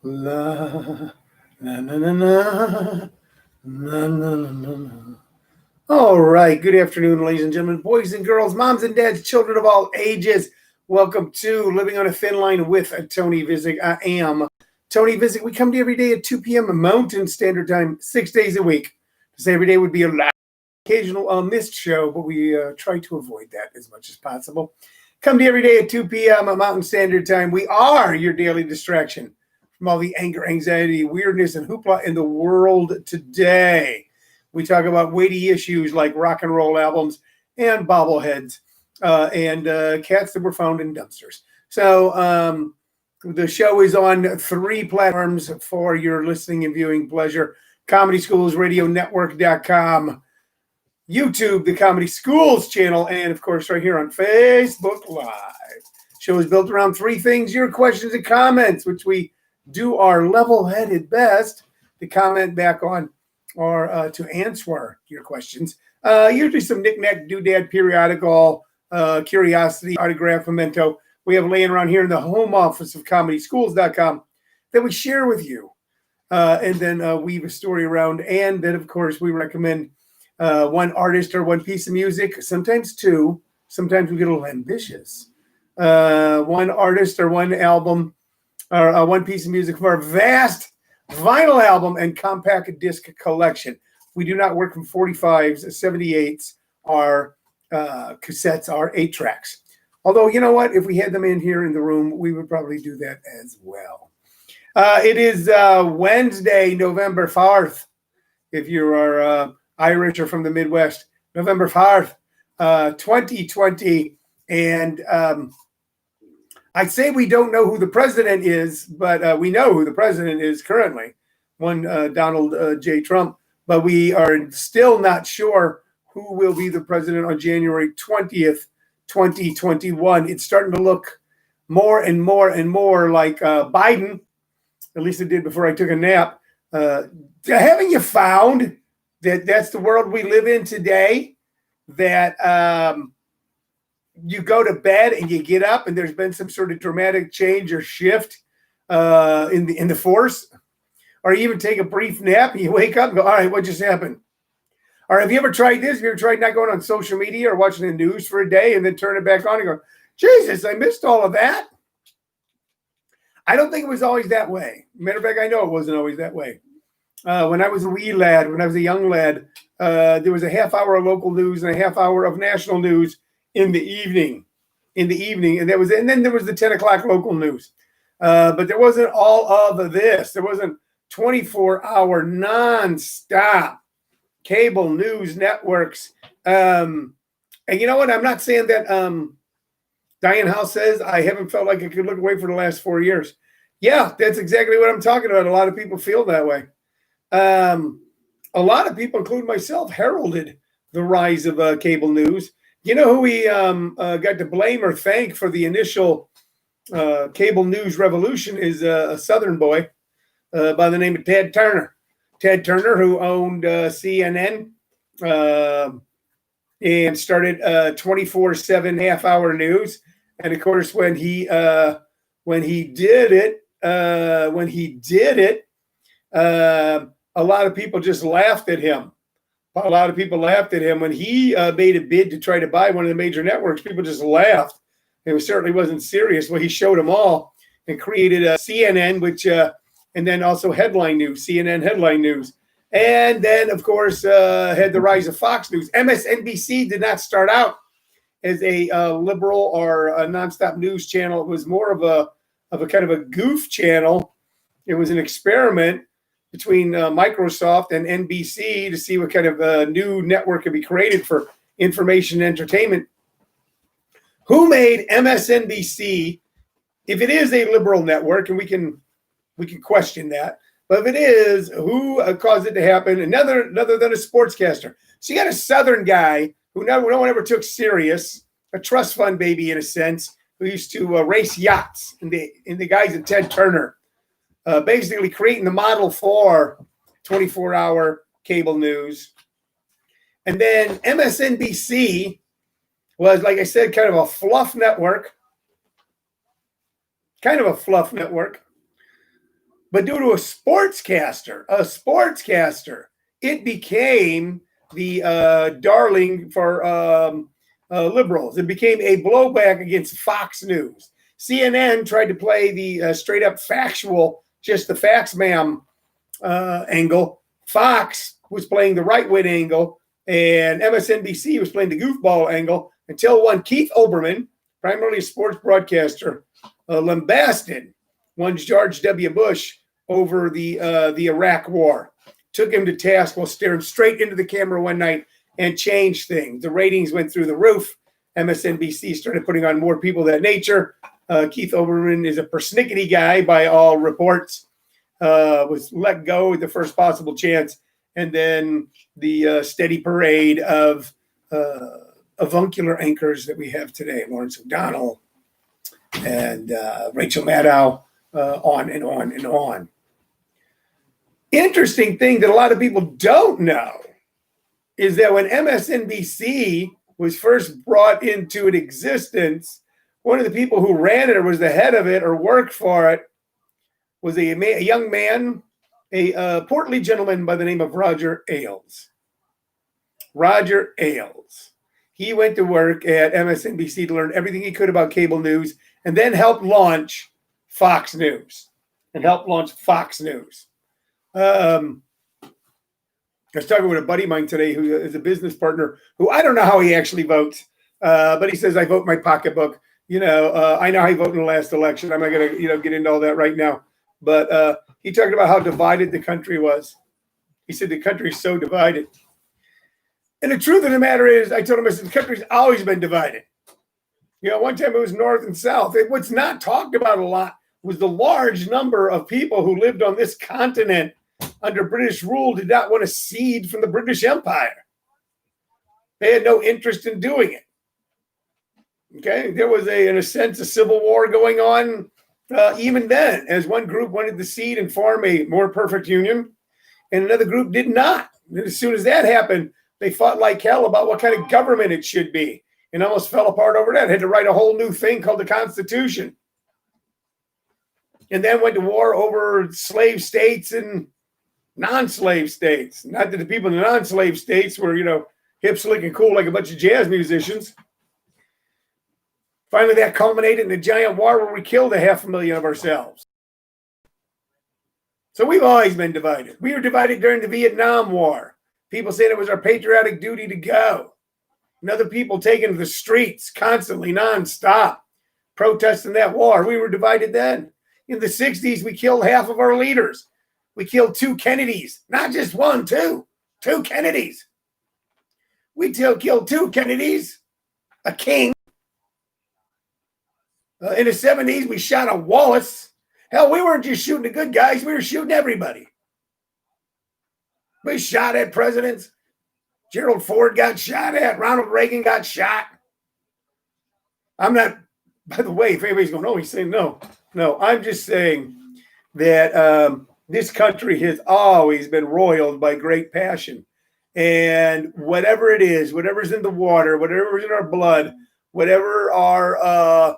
La, na, na, na, na, na, na, na, na. All right. Good afternoon, ladies and gentlemen, boys and girls, moms and dads, children of all ages. Welcome to Living on a Thin Line with Tony Vicich. I am Tony Vicich. We come to you every day at 2 p.m. Mountain Standard Time, 6 days a week. To say every day would be a occasional missed show, but we try to avoid that as much as possible. Come to you every day at 2 p.m. Mountain Standard Time. We are your daily distraction from all the anger, anxiety, weirdness, and hoopla in the world today. We talk about weighty issues like rock and roll albums and bobbleheads and cats that were found in dumpsters. So the show is on 3 platforms for your listening and viewing pleasure. Comedy Schools Radio Network.com, YouTube, the Comedy Schools channel, and of course right here on Facebook Live. Show is built around 3 things: your questions and comments, which we do our level-headed best to comment back on or to answer your questions. Usually some knick-knack, doodad, periodical, curiosity, autograph, memento we have laying around here in the home office of ComedySchools.com that we share with you and then weave a story around. And then, of course, we recommend one artist or one piece of music, sometimes 2. Sometimes we get a little ambitious. One artist or one album or one piece of music from our vast vinyl album and compact disc collection. We do not work from 45s, 78s, or cassettes, or 8 tracks. Although, you know what? If we had them in here in the room, we would probably do that as well. It is Wednesday, November 4th. If you are Irish or from the Midwest, November 4th, 2020. And I'd say we don't know who the president is, but we know who the president is currently, one Donald J. Trump. But we are still not sure who will be the president on January 20th, 2021. It's starting to look more and more and more like Biden. At least it did before I took a nap. Haven't you found that that's the world we live in today? That you go to bed and you get up and there's been some sort of dramatic change or shift in the force, or you even take a brief nap and you wake up and go, all right, what just happened? Or have you ever tried this? Have you ever tried not going on social media or watching the news for a day and then turn it back on and go, Jesus, I missed all of that? I don't think it was always that way. Matter of fact, I know it wasn't always that way. When I was a wee lad, when I was a young lad, there was a half hour of local news and a half hour of national news in the evening, and then there was the 10 o'clock local news. But there wasn't all of this. There wasn't 24-hour nonstop cable news networks. And you know what? I'm not saying that Diane House says I haven't felt like I could look away for the last 4 years. Yeah, that's exactly what I'm talking about. A lot of people feel that way. A lot of people, including myself, heralded the rise of cable news. You know who we got to blame or thank for the initial cable news revolution is a Southern boy by the name of Ted Turner. Ted Turner, who owned CNN and started 24/7 half-hour news. And of course, when he did it, a lot of people just laughed at him. A lot of people laughed at him when he made a bid to try to buy one of the major networks. People just laughed. It certainly wasn't serious. Well, he showed them all and created a CNN, which and then also headline news, CNN headline news. And then, of course, had the rise of Fox News. MSNBC did not start out as a liberal or a nonstop news channel. It was more of a kind of a goof channel. It was an experiment between Microsoft and NBC to see what kind of new network could be created for information and entertainment. Who made MSNBC, if it is a liberal network, and we can question that, but if it is, who caused it to happen? Another than a sportscaster. So you got a Southern guy who no one ever took serious, a trust fund baby in a sense, who used to race yachts, and the guys at Ted Turner. Basically creating the model for 24-hour cable news. And then MSNBC was, like I said, kind of a fluff network. But due to a sportscaster, it became the darling for liberals. It became a blowback against Fox News. CNN tried to play the straight up factual, just the facts, ma'am, angle. Fox was playing the right wing angle, and MSNBC was playing the goofball angle until one Keith Olbermann, primarily a sports broadcaster, lambasted one George W. Bush over the Iraq War, took him to task while staring straight into the camera one night and changed things. The ratings went through the roof. MSNBC started putting on more people of that nature. Keith Olbermann is a persnickety guy by all reports. Was let go at the first possible chance. And then the steady parade of avuncular anchors that we have today, Lawrence O'Donnell and Rachel Maddow, on and on and on. Interesting thing that a lot of people don't know is that when MSNBC was first brought into existence, one of the people who ran it or was the head of it or worked for it was a young man, a portly gentleman by the name of Roger Ailes. Roger Ailes. He went to work at MSNBC to learn everything he could about cable news and then helped launch Fox News. I was talking with a buddy of mine today who is a business partner who I don't know how he actually votes, but he says, I vote my pocketbook. I know how he voted in the last election. I'm not going to, get into all that right now. But he talked about how divided the country was. He said the country is so divided. And the truth of the matter is, I told him, I said, the country's always been divided. One time it was North and South. What's not talked about a lot was the large number of people who lived on this continent under British rule did not want to cede from the British Empire. They had no interest in doing it. Okay, there was in a sense, a civil war going on even then, as one group wanted to cede and form a more perfect union, and another group did not. And as soon as that happened, they fought like hell about what kind of government it should be, and almost fell apart over that. Had to write a whole new thing called the Constitution. And then went to war over slave states and non-slave states. Not that the people in the non-slave states were, hip, slick, and cool like a bunch of jazz musicians. Finally, that culminated in a giant war where we killed 500,000 of ourselves. So we've always been divided. We were divided during the Vietnam War. People saying it was our patriotic duty to go. And other people taking to the streets constantly, nonstop, protesting that war. We were divided then. In the 60s, we killed half of our leaders. We killed 2 Kennedys, not just 1, 2 Kennedys. We killed 2 Kennedys, a king. In the 70s, we shot a Wallace. Hell, we weren't just shooting the good guys. We were shooting everybody. We shot at presidents. Gerald Ford got shot at. Ronald Reagan got shot. I'm not, by the way, if anybody's going, he's saying no. No, I'm just saying that this country has always been roiled by great passion. And whatever it is, whatever's in the water, whatever's in our blood, whatever our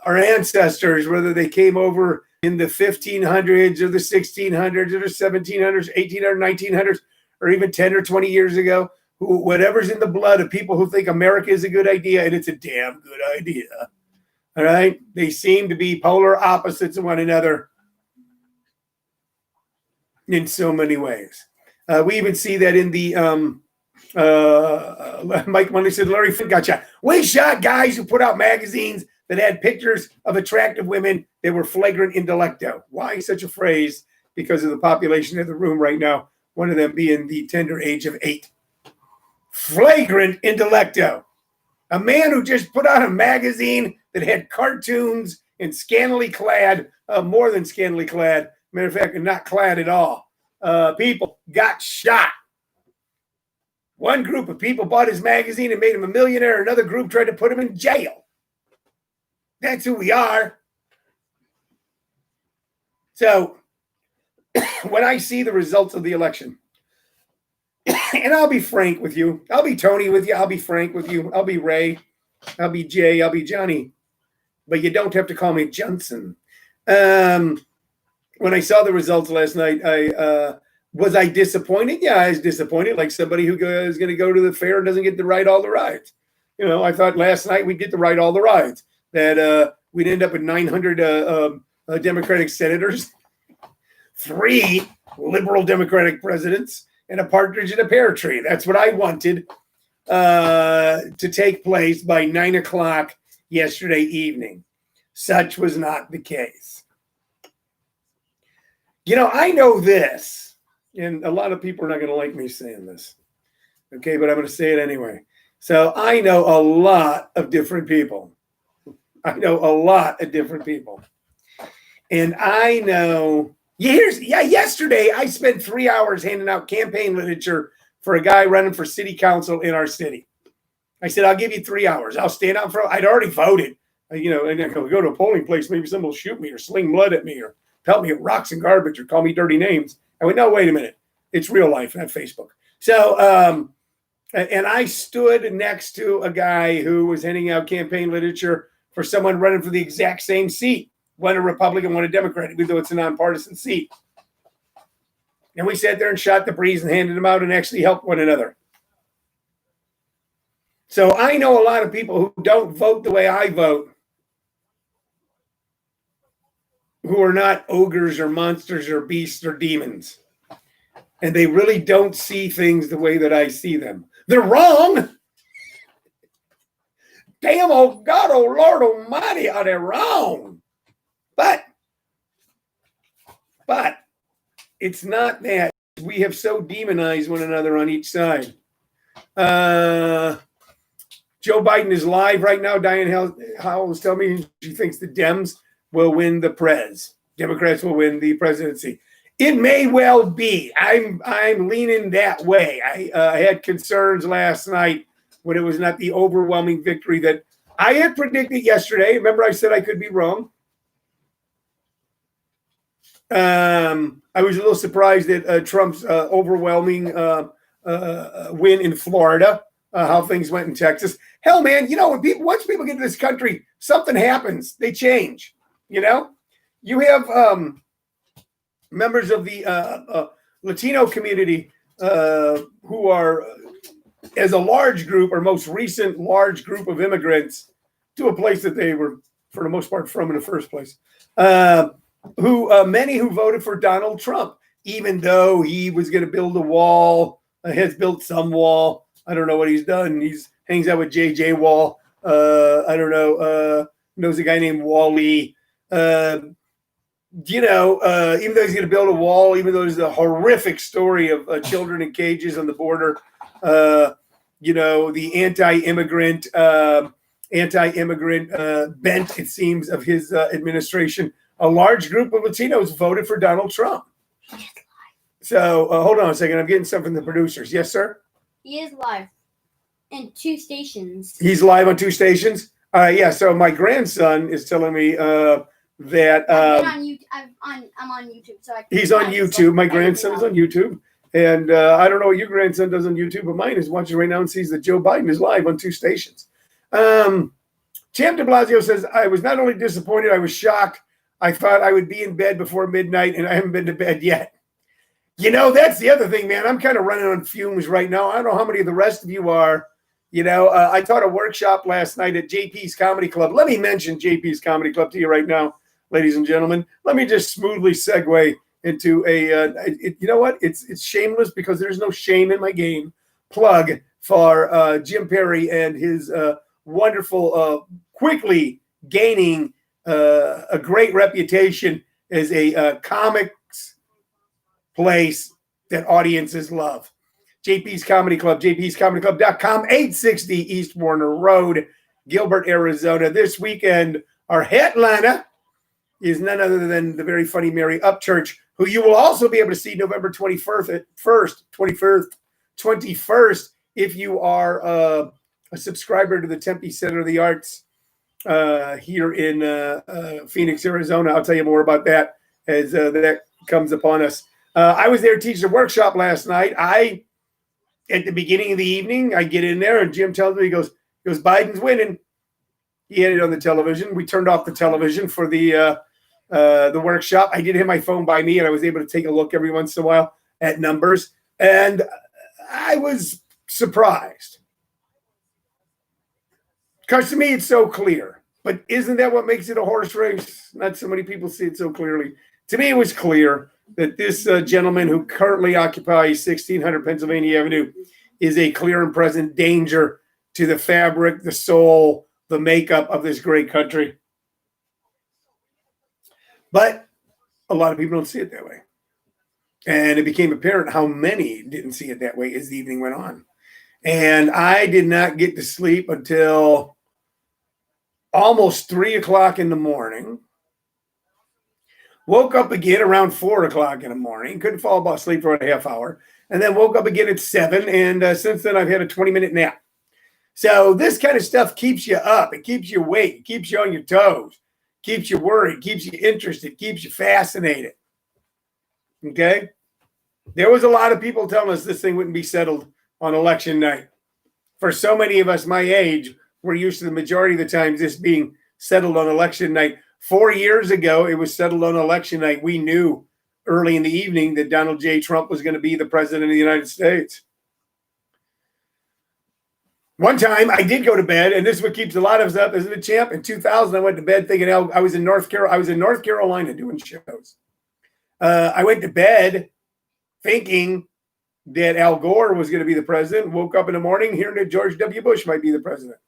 ancestors, whether they came over in the 1500s or the 1600s or the 1700s, 1800s, 1900s, or even 10 or 20 years ago, whatever's in the blood of people who think America is a good idea, and it's a damn good idea. All right. They seem to be polar opposites of one another in so many ways. We even see that in the Mike Money said Larry Fink got shot. We shot guys who put out magazines that had pictures of attractive women that were flagrant intellecto. Why such a phrase? Because of the population in the room right now, one of them being the tender age of 8. Flagrant intellecto. A man who just put out a magazine that had cartoons and scantily clad, more than scantily clad, matter of fact, not clad at all, people got shot. One group of people bought his magazine and made him a millionaire. Another group tried to put him in jail. That's who we are. So when I see the results of the election, and I'll be frank with you, I'll be Tony with you, I'll be Frank with you, I'll be Ray, I'll be Jay, I'll be Johnny, but you don't have to call me Johnson. when I saw the results last night, was I disappointed? Yeah, I was disappointed, like somebody who is going to go to the fair and doesn't get to ride all the rides. I thought last night we'd get to ride all the rides, that we'd end up with 900 Democratic senators, 3 liberal Democratic presidents, and a partridge in a pear tree. That's what I wanted to take place by 9 o'clock yesterday evening. Such was not the case. I know this, and a lot of people are not going to like me saying this, okay, but I'm going to say it anyway. So I know a lot of different people. And I know, yesterday I spent 3 hours handing out campaign literature for a guy running for city council in our city. I said, I'll give you 3 hours. I'll stand out front. I'd already voted, and I go to a polling place. Maybe someone will shoot me or sling blood at me or pelt me with rocks and garbage or call me dirty names. I went, no, wait a minute. It's real life, not Facebook. So, and I stood next to a guy who was handing out campaign literature for someone running for the exact same seat. One a Republican, one a Democrat, even though it's a nonpartisan seat. And we sat there and shot the breeze and handed them out and actually helped one another. So I know a lot of people who don't vote the way I vote, who are not ogres or monsters or beasts or demons. And they really don't see things the way that I see them. They're wrong. Damn, oh God, oh Lord Almighty, are they wrong? But it's not that. We have so demonized one another on each side. Joe Biden is live right now. Diane Howell was telling me she thinks the Dems will win the prez. Democrats will win the presidency. It may well be. I'm leaning that way. I had concerns last night when it was not the overwhelming victory that I had predicted yesterday. Remember, I said I could be wrong. I was a little surprised at Trump's overwhelming win in Florida. How things went in Texas. Hell, man, once people get to this country, something happens. They change. You have members of the Latino community who are, as a large group, or most recent large group of immigrants to a place that they were, for the most part, from in the first place. Many who voted for Donald Trump, even though he was going to build a wall, has built some wall. I don't know what he's done. He's hangs out with J.J. Wall. I don't know. Knows a guy named Wally. Even though he's going to build a wall, even though there's a horrific story of children in cages on the border, the anti-immigrant bent, it seems, of his administration, a large group of Latinos voted for Donald Trump. So hold on a second. I'm getting something from the producers. Yes, sir? He is live in 2 stations. He's live on 2 stations? Yeah, so my grandson is telling me that I'm on YouTube. So he's on YouTube. My grandson is on YouTube. And I don't know what your grandson does on YouTube, but mine is watching right now and sees that Joe Biden is live on 2 stations. Champ de Blasio says, I was not only disappointed, I was shocked. I thought I would be in bed before midnight, and I haven't been to bed yet. That's the other thing, man. I'm kind of running on fumes right now. I don't know how many of the rest of you are. I taught a workshop last night at JP's Comedy Club. Let me mention JP's Comedy Club to you right now, ladies and gentlemen. Let me just smoothly segue into you know what? It's shameless because there's no shame in my game. Plug for Jim Perry and his wonderful, quickly gaining a great reputation as a comics place that audiences love. JP's Comedy Club, jpscomedyclub.com, 860 East Warner Road, Gilbert, Arizona. This weekend, our headliner is none other than the very funny Mary Upchurch, who you will also be able to see November 21st, if you are a subscriber to the Tempe Center of the Arts here in Phoenix, Arizona. I'll tell you more about that as that comes upon us. I was there teaching a workshop last night. At the beginning of the evening, I get in there and Jim tells me, he goes, Biden's winning. He had it on the television. We turned off the television for the the workshop. I did have my phone by me, and I was able to take a look every once in a while at numbers, and I was surprised. Because to me, it's so clear. But isn't that what makes it a horse race? Not so many people see it so clearly. To me, it was clear that this gentleman who currently occupies 1600 Pennsylvania Avenue is a clear and present danger to the fabric, the soul, the makeup of this great country. But a lot of people don't see it that way. And it became apparent how many didn't see it that way as the evening went on. And I did not get to sleep until almost 3 o'clock in the morning. Woke up again around 4 o'clock in the morning. Couldn't fall asleep for a half hour. And then woke up again at 7. And since then, I've had a 20-minute nap. So this kind of stuff keeps you up. It keeps you awake. It keeps you on your toes. Keeps you worried. Keeps you interested. Keeps you fascinated. Okay? There was a lot of people telling us this thing wouldn't be settled on election night. For so many of us my age, we're used to the majority of the times this being settled on election night. 4 years ago, it was settled on election night. We knew early in the evening that Donald J. Trump was going to be the president of the United States. One time I did go to bed, and this is what keeps a lot of us up, isn't it, champ? In 2000, I went to bed thinking I was in North Carolina doing shows. I went to bed thinking that Al Gore was going to be the president. Woke up in the morning hearing that George W. Bush might be the president.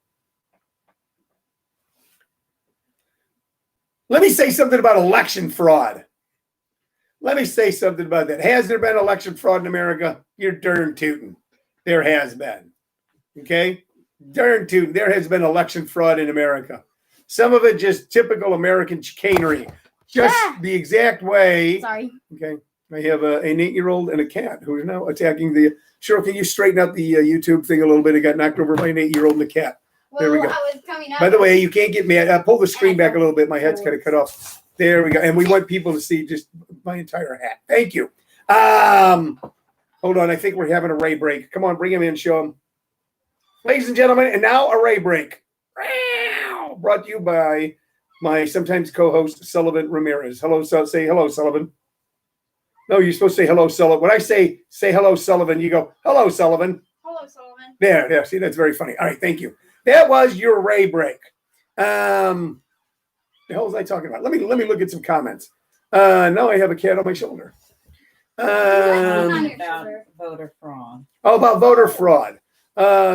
Let me say something about election fraud. Let me say something about that. Has there been election fraud in America? You're darn tootin'. There has been. Okay? Darn tootin'. There has been election fraud in America. Some of it just typical American chicanery. Just the exact way. Sorry. Okay. I have an 8-year-old and a cat who are now attacking the. Cheryl, can you straighten out the YouTube thing a little bit? It got knocked over by an 8-year-old and a cat. There we go. I was coming up. By the way, you can't get mad. Pull the screen back a little bit. My head's kind of cut off. There we go. And we want people to see just my entire hat. Thank you. Hold on. I think we're having a Ray break. Come on, bring him in. Show him. Ladies and gentlemen, and now a Ray break. Brought to you by my sometimes co-host, Sullivan Ramirez. Hello, say hello, Sullivan. No, you're supposed to say hello, Sullivan. When I say hello, Sullivan, you go, hello, Sullivan. Hello, Sullivan. There. See, that's very funny. All right, thank you. That was your Ray break. The hell was I talking about? Let me look at some comments. Now I have a cat on my shoulder. About voter fraud. Oh, about voter fraud.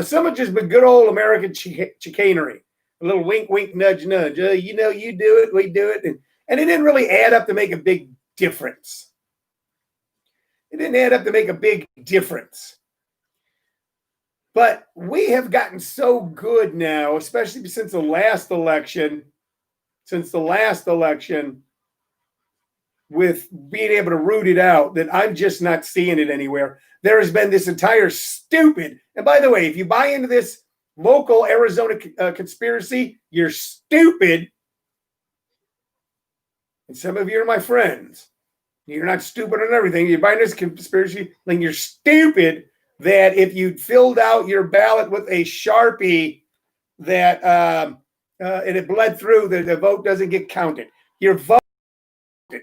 Some of just been good old American chicanery. A little wink, wink, nudge, nudge. You do it, we do it. And it didn't really add up to make a big difference. It didn't add up to make a big difference. But we have gotten so good now, especially since the last election, with being able to root it out, that I'm just not seeing it anywhere. There has been this entire stupid, and by the way, if you buy into this local Arizona conspiracy, you're stupid. And some of you are my friends. You're not stupid on everything. You're buying this conspiracy, then you're stupid that if you filled out your ballot with a Sharpie that and it bled through, the vote doesn't get counted. Your vote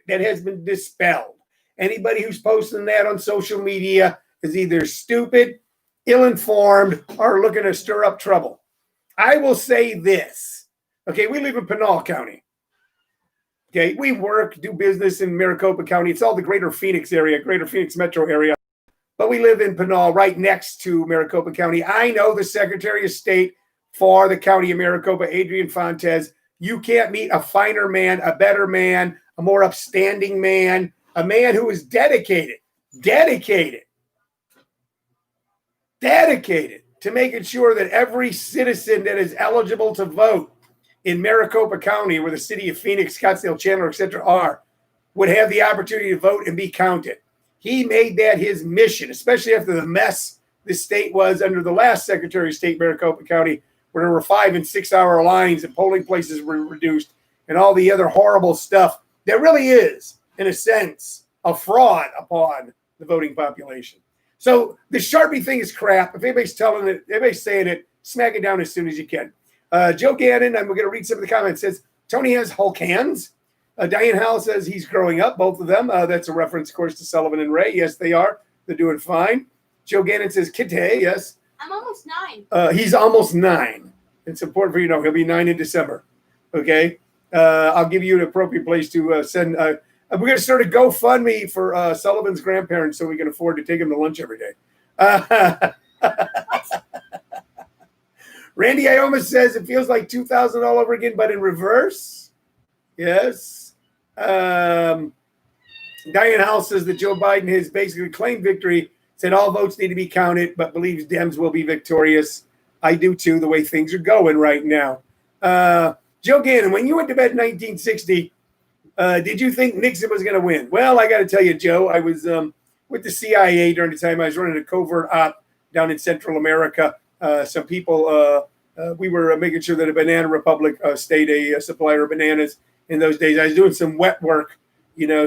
that has been dispelled. Anybody who's posting that on social media is either stupid, ill-informed, or looking to stir up trouble. I will say this. Okay, we live in Pinal County. Okay, we work, do business in Maricopa County. It's all the greater Phoenix area, greater Phoenix metro area. But we live in Pinal, right next to Maricopa County. I know the Secretary of State for the county of Maricopa, Adrian Fontes. You can't meet a finer man, a better man, a more upstanding man, a man who is dedicated to making sure that every citizen that is eligible to vote in Maricopa County, where the city of Phoenix, Scottsdale, Chandler, etc. are, would have the opportunity to vote and be counted. He made that his mission, especially after the mess the state was under the last Secretary of State, Maricopa County, where there were 5 and 6 hour lines and polling places were reduced and all the other horrible stuff. There really is, in a sense, a fraud upon the voting population. So the Sharpie thing is crap. If anybody's telling it, everybody's saying it, smack it down as soon as you can. Joe Gannon, I'm going to read some of the comments, says, Tony has Hulk hands. Diane Howell says he's growing up, both of them. That's a reference, of course, to Sullivan and Ray. Yes, they are. They're doing fine. Joe Gannon says, Kitty, yes. I'm almost 9. He's almost 9. It's important for you to know. He'll be 9 in December. Okay? I'll give you an appropriate place to send. We're going to start a GoFundMe for Sullivan's grandparents so we can afford to take him to lunch every day. Randy Ioma says it feels like 2000 all over again, but in reverse. Yes. Diane Howell says that Joe Biden has basically claimed victory, said all votes need to be counted, but believes Dems will be victorious. I do too, the way things are going right now. Joe Gannon, when you went to bed in 1960, did you think Nixon was going to win? Well, I got to tell you, Joe, I was with the CIA during the time I was running a covert op down in Central America. Some people, we were making sure that a banana republic stayed a supplier of bananas in those days. I was doing some wet work,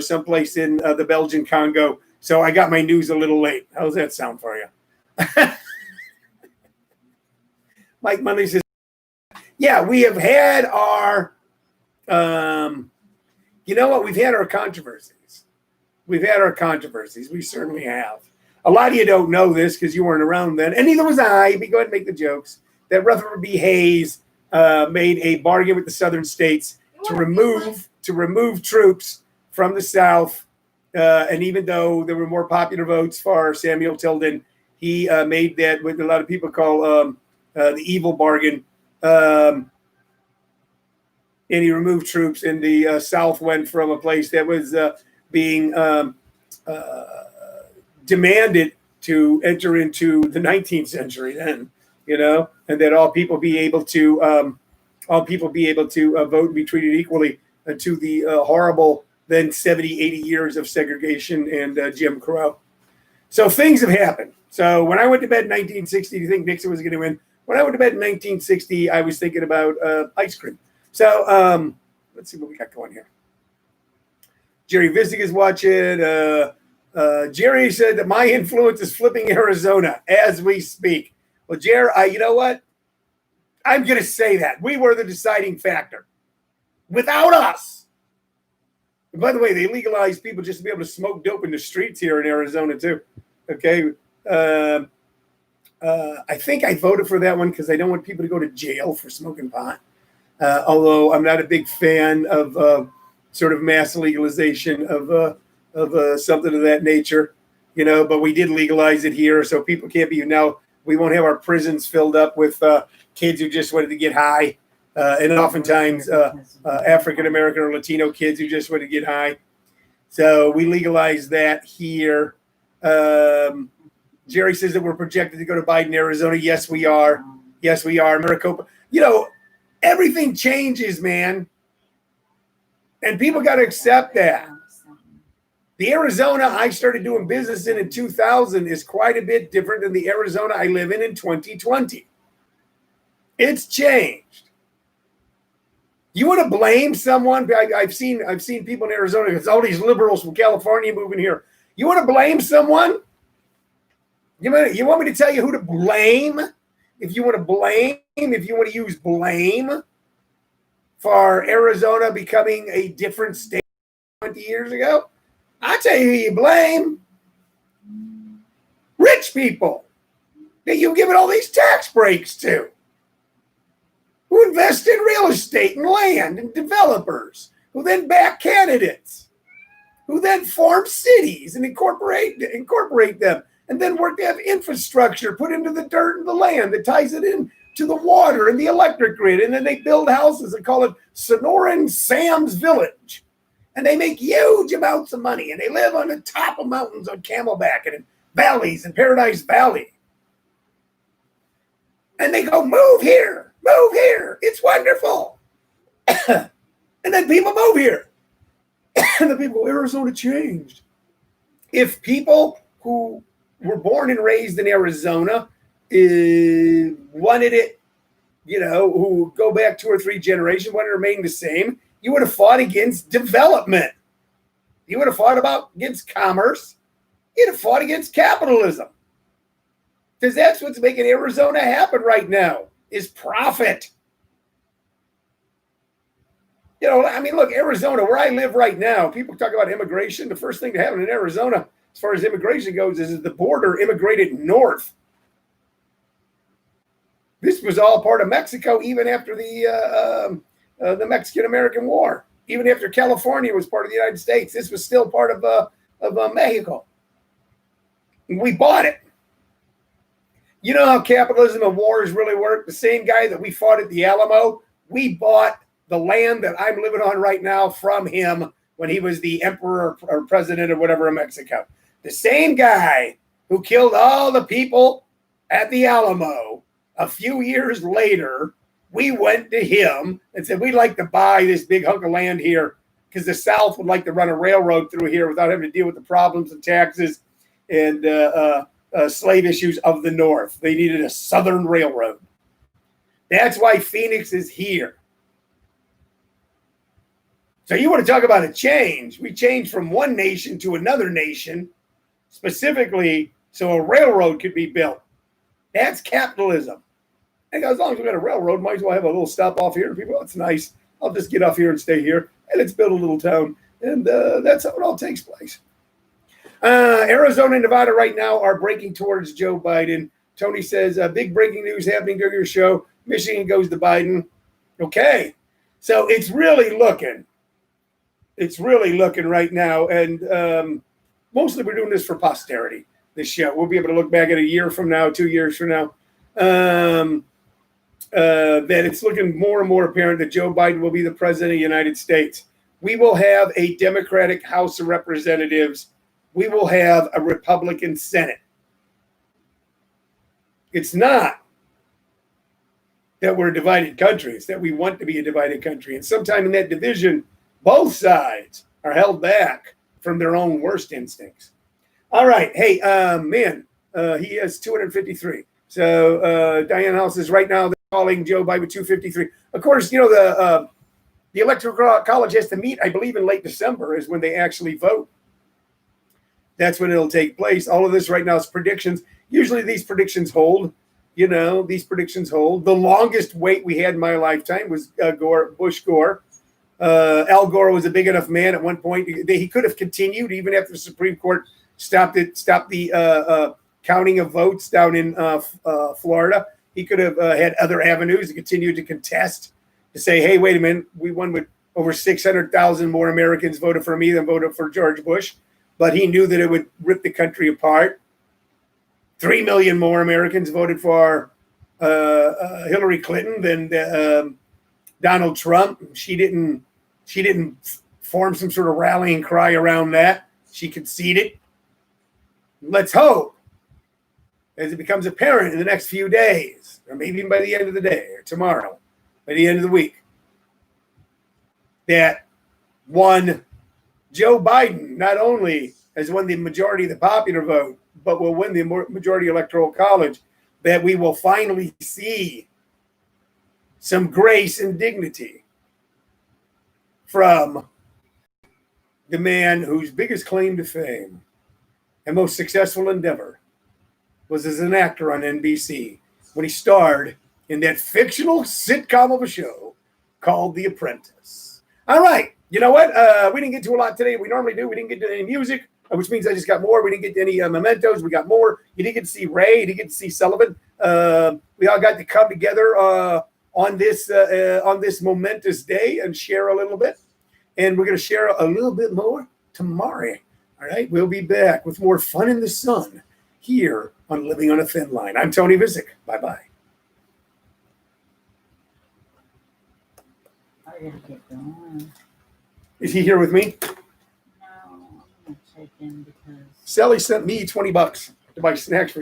someplace in the Belgian Congo. So I got my news a little late. How's that sound for you? Mike Munley says, yeah, we have had our, you know what? We've had our controversies. We certainly have. A lot of you don't know this because you weren't around then, and neither was I. But go ahead and make the jokes. That Rutherford B. Hayes made a bargain with the southern states to remove troops from the South. And even though there were more popular votes for Samuel Tilden, he made that what a lot of people call the evil bargain. And he removed troops, and the South went from a place that was being demanded to enter into the 19th century then, and that all people be able to vote and be treated equally to the horrible then 70, 80 years of segregation and Jim Crow. So things have happened. So when I went to bed in 1960, do you think Nixon was going to win? When I went to bed in 1960, I was thinking about ice cream. So let's see what we got going here. Jerry Vicich is watching. Jerry said that my influence is flipping Arizona as we speak. Well, Jerry, you know what? I'm going to say that. We were the deciding factor. Without us. And by the way, they legalized people just to be able to smoke dope in the streets here in Arizona, too. Okay. I think I voted for that one because I don't want people to go to jail for smoking pot. Although I'm not a big fan of sort of mass legalization of something of that nature, but we did legalize it here. So people can't be now. We won't have our prisons filled up with kids who just wanted to get high. And oftentimes African-American or Latino kids who just want to get high. So we legalized that here. Jerry says that we're projected to go to Biden, Arizona. Yes, we are. Maricopa. Everything changes, man. And people got to accept that. The Arizona I started doing business in 2000 is quite a bit different than the Arizona I live in 2020. It's changed. You want to blame someone? I've seen people in Arizona. It's all these liberals from California moving here. You want to blame someone? You want me to tell you who to blame? If you want to use blame for Arizona becoming a different state 20 years ago, I'll tell you who you blame. Rich people that you give it all these tax breaks to, who invest in real estate and land and developers, who then back candidates, who then form cities and incorporate them, and then work to have infrastructure put into the dirt and the land that ties it in to the water and the electric grid. And then they build houses and call it Sonoran Sam's Village. And they make huge amounts of money. And they live on the top of mountains on Camelback and in valleys in Paradise Valley. And they go, move here. It's wonderful. And then people move here. And the people, Arizona changed. If people who were born and raised in Arizona wanted it, who go back 2 or 3 generations, wanted to remain the same, you would have fought against development. You would have fought against commerce. You'd have fought against capitalism. Because that's what's making Arizona happen right now, is profit. You know, I mean, look, Arizona, where I live right now, people talk about immigration. The first thing to happen in Arizona, as far as immigration goes, is the border immigrated north. This was all part of Mexico, even after the Mexican-American War. Even after California was part of the United States, this was still part of Mexico. We bought it. You know how capitalism and wars really work? The same guy that we fought at the Alamo, we bought the land that I'm living on right now from him when he was the emperor or president or whatever of Mexico. The same guy who killed all the people at the Alamo, a few years later, we went to him and said, we'd like to buy this big hunk of land here because the South would like to run a railroad through here without having to deal with the problems and taxes and slave issues of the North. They needed a Southern railroad. That's why Phoenix is here. So you want to talk about a change. We changed from one nation to another nation, specifically so a railroad could be built. That's capitalism. And as long as we got a railroad, might as well have a little stop off here. People, it's nice. I'll just get off here and stay here. And let's build a little town. And that's how it all takes place. Arizona and Nevada right now are breaking towards Joe Biden. Tony says, big breaking news happening during your show. Michigan goes to Biden. Okay. So it's really looking right now. And mostly we're doing this for posterity, this show. We'll be able to look back at a year from now, 2 years from now. That it's looking more and more apparent that Joe Biden will be the president of the United States. We will have a Democratic House of Representatives. We will have a Republican Senate. It's not that we're a divided country. It's that we want to be a divided country. And sometime in that division, both sides are held back from their own worst instincts. All right. Hey, he has 253. So Diane House is right now calling Joe Biden with 253. Of course, you know, the Electoral College has to meet, I believe, in late December is when they actually vote. That's when it'll take place. All of this right now is predictions. Usually these predictions hold. You know, these predictions hold. The longest wait we had in my lifetime was Bush Gore. Al Gore was a big enough man at one point. He could have continued even after the Supreme Court stopped the counting of votes down in Florida. He could have had other avenues to continue to contest, to say, hey, wait a minute, we won with over 600,000 more Americans voted for me than voted for George Bush. But he knew that it would rip the country apart. 3 million more Americans voted for Hillary Clinton than Donald Trump. She didn't form some sort of rallying cry around that. She conceded. Let's hope, as it becomes apparent in the next few days, or maybe even by the end of the day, or tomorrow, by the end of the week, that one, Joe Biden not only has won the majority of the popular vote, but will win the majority electoral college, that we will finally see some grace and dignity from the man whose biggest claim to fame and most successful endeavor was as an actor on NBC when he starred in that fictional sitcom of a show called The Apprentice. All right. You know what? We didn't get to a lot today. We normally do. We didn't get to any music, which means I just got more. We didn't get to any mementos. We got more. You didn't get to see Ray. You didn't get to see Sullivan. We all got to come together on this momentous day and share a little bit. And we're going to share a little bit more tomorrow. All right. We'll be back with more fun in the sun here on Living on a Thin Line. I'm Tony Vicich. Bye-bye. I gotta get going. Is he here with me? No, I'm gonna check in because Sally sent me $20 to buy snacks for